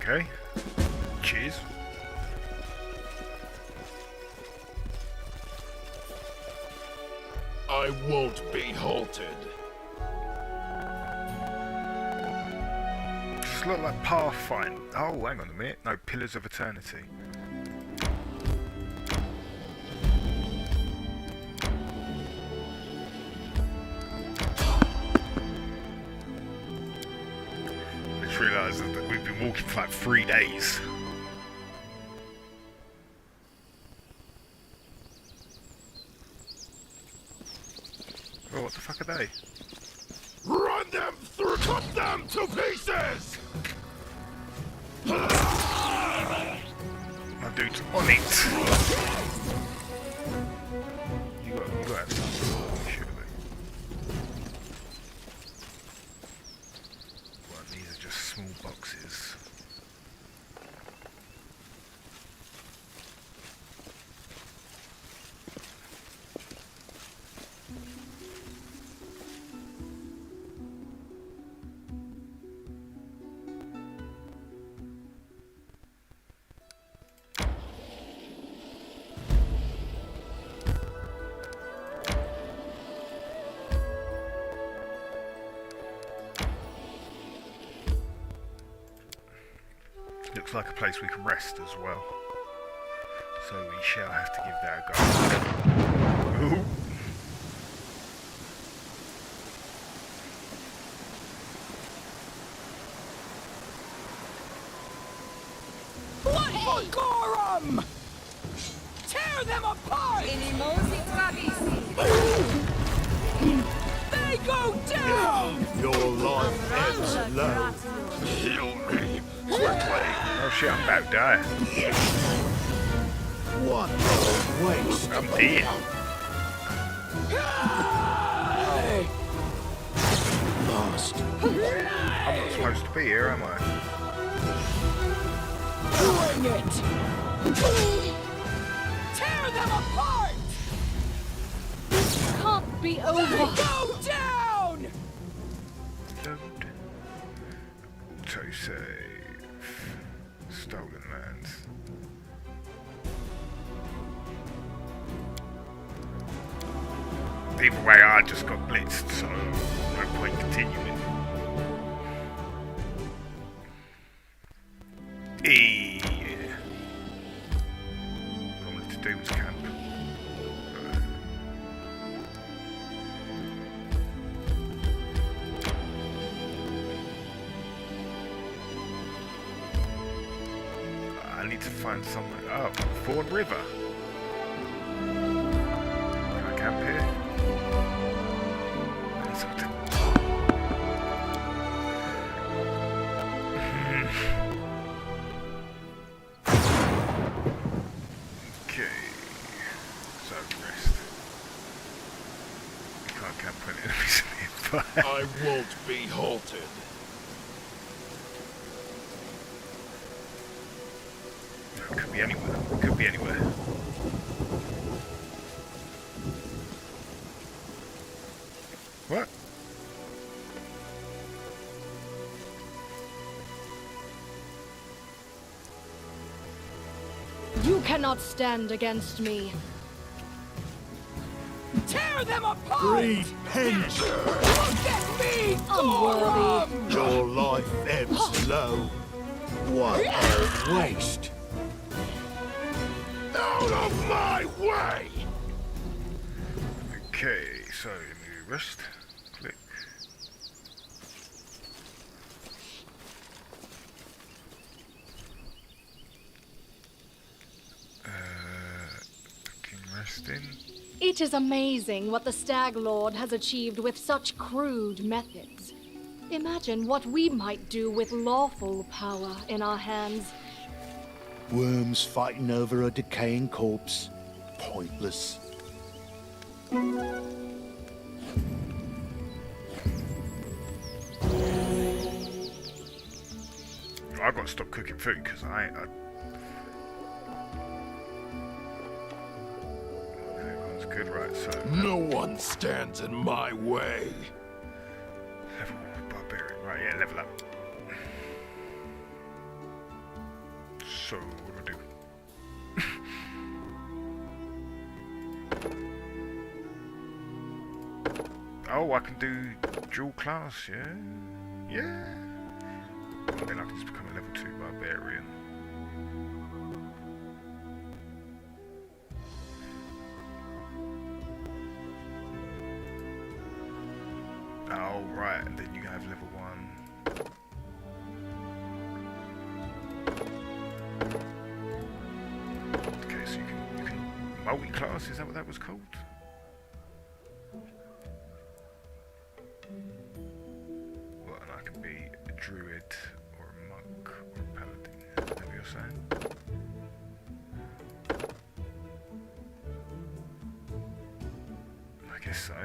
Okay. Cheers. I won't be halted. Just look like Pathfinder. Oh, hang on a minute. No, Pillars of Eternity. I just realised that we've been walking for like 3 days. Oh, what the fuck are they? Run them through! Cut them to pieces! My dude's on it! You got to have something, surely. Well, these are just small boxes. looks like a place we can rest as well. So we shall have to give that a go. Ooh. What for Gorum? Tear them apart! They go down! Your life ebbs low. Heal me, quickly. Oh shit, I'm about to die. What a waste. I'm dead. Lost. I'm not supposed to be here, am I? Bring it! Tear them apart! This can't be over. Go down! Load. Autosave. Stolen lands. Either way, I just got blitzed, so no point continuing. All I wanted to do was camp. I need to find somewhere. Oh, Ford River. Can I camp here? That's what okay. So rest. We can't camp when enemies nearby. I won't be halted. Could be anywhere. Could be anywhere. What? You cannot stand against me. Tear them apart! Repent. Look at me! Unworthy. Your life ebbs low. What a waste. Out of my way! Okay, so let me rest. Click. Fucking resting. It is amazing what the Stag Lord has achieved with such crude methods. Imagine what we might do with lawful power in our hands. Worms fighting over a decaying corpse. Pointless. I've got to stop cooking food because everyone's good, right? So No one stands in my way. level barbarian, right? Yeah, level up. So what do I do? Oh, I can do dual class, yeah? Yeah. Then I can just become a level 2 barbarian. Oh, right, and then you have level 1. Okay, so you can multi-class, is that what that was called? What, and I can be a druid or a monk or a paladin, is that what you're saying? I guess so.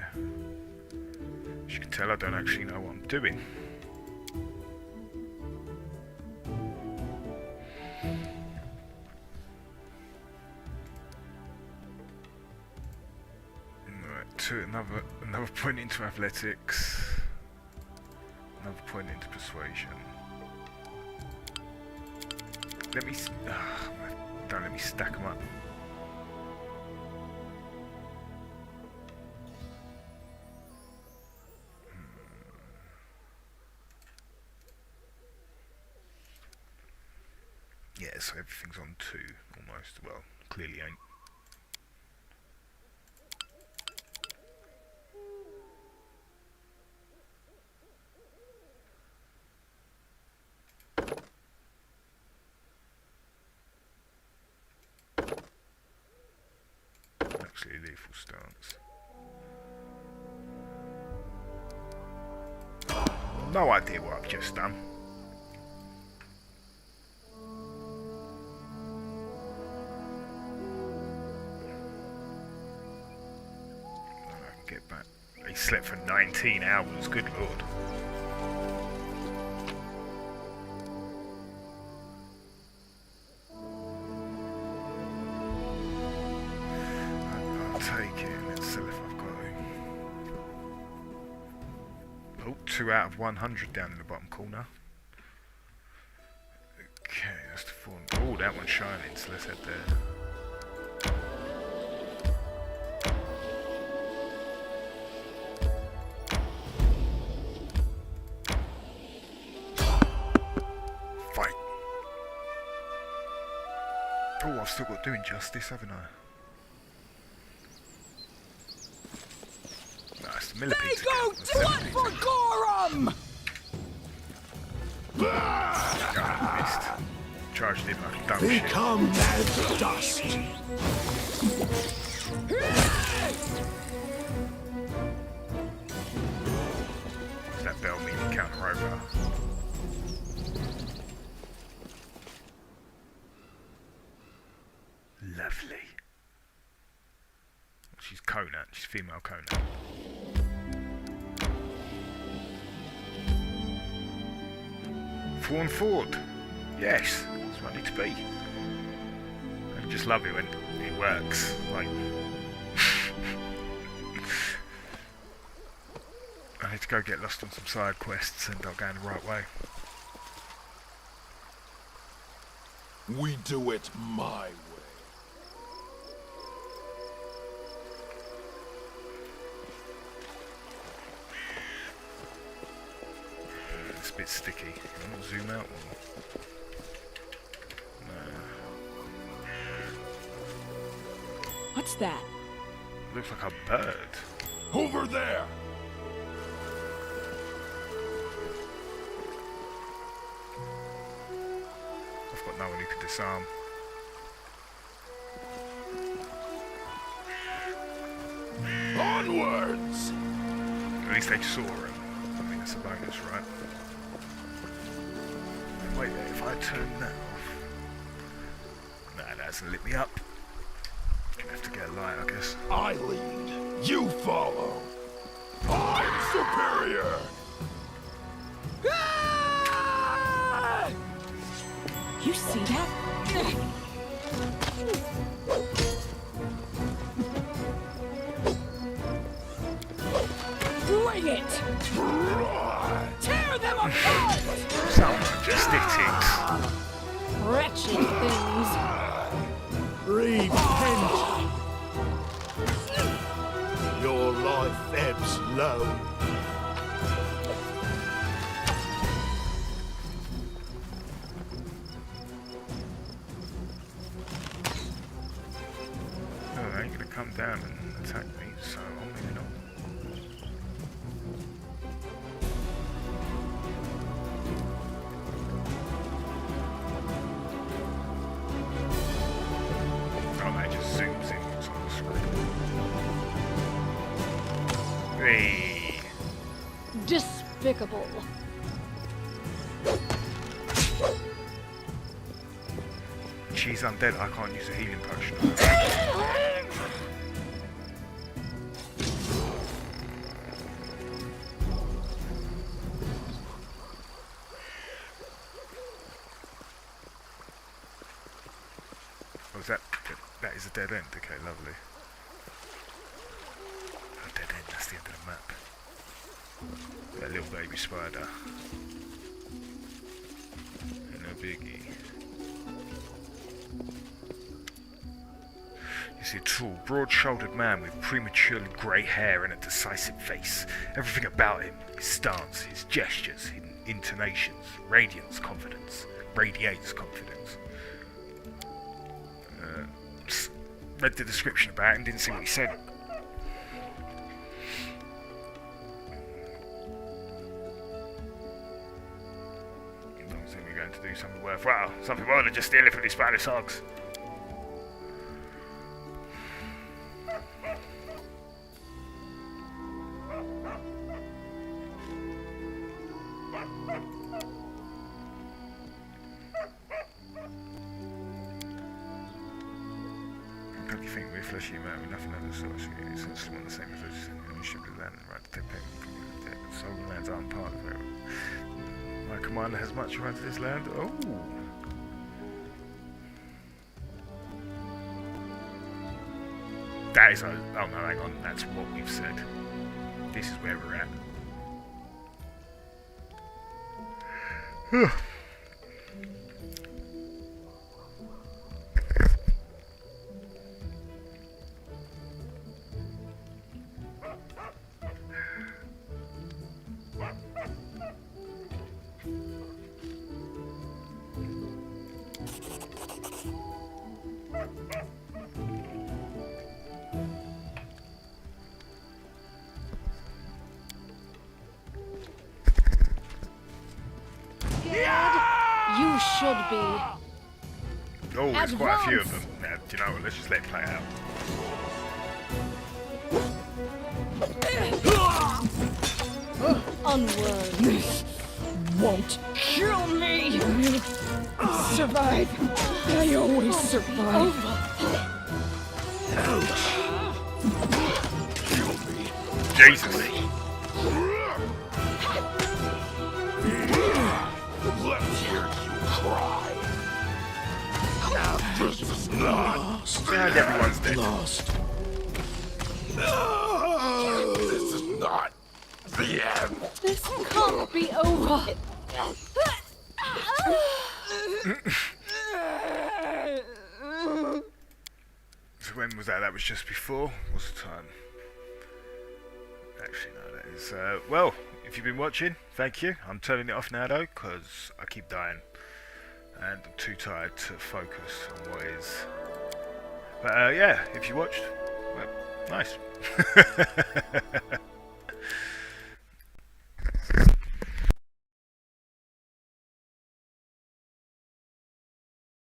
As you can tell, I don't actually know what I'm doing. Right, to another point into athletics, another point into persuasion. Let me don't let me stack them up. Yeah, so everything's on 2 almost. Well, clearly ain't. Actually, lethal stance. No idea what I've just done. I can get back. He slept for 19 hours, good lord. I'll take it. Let's see if I've got it. Oh, 2 out of 100 down in the bottom corner. Okay, that's the 4. Oh, that one's shining, so let's head there. Fight! Oh, I've still got doing justice, haven't I? Nice, They millipedes go again. to what for Gorham? Ah, missed. Charged in like a dumb shit. Become as dust. Does that bell mean you counter over? Lovely. She's Conan. She's female Conan. Fawn Ford. Yes, that's what I need to be. I just love it when it works. Like, I need to go get lost on some side quests and I'll go in the right way. We do it my way. It's a bit sticky. You want to zoom out? What's that? Looks like a bird. Over there! I've got no one who can disarm. Onwards! At least they saw him. I mean, that's a bonus, right? Wait, if I turn that off... Nah, that hasn't lit me up. Gonna have to get a light, I guess. I lead, you follow. I'm superior! You see that? Bring it! Tear them apart! Some statistics. Wretched things. Repent. Your life ebbs low. Oh, they ain't gonna come down and attack me, so I'm moving on. Oh, that just zooms in what's on the screen. Hey! Despicable. She's undead, I can't use a healing potion. Oh, is that is a dead end? Okay, lovely. A dead end, that's the end of the map. That little baby spider. No biggie. You see a tall, broad-shouldered man with prematurely grey hair and a decisive face. Everything about him, his stance, his gestures, his intonations, radiates confidence. read the description about it and didn't see what he said. I don't think we're going to do something worthwhile. Something more than just steal it from these Spanish hogs. You think we're fleshy man with nothing other source? It's essentially one of the same as ownership of land and right to take payment from the sovereign lands aren't part of it. My commander has much right to this land. Oh! That is oh no, hang on, that's what we've said. This is where we're at. You should be. Oh, there's quite a few of them. Yeah, do you know what? Let's just let it play out. Unworthy. Won't kill me. Survive. I always survive. Kill me. Jesus. Let's hear you cry. This is not. And everyone's dead. Lost. This is not the end. This can't be over. So when was that? That was just before? What's the time? Actually, no, that is... well, if you've been watching, thank you. I'm turning it off now, though, because I keep dying. And I'm too tired to focus on what is. But, yeah, if you watched, well, nice.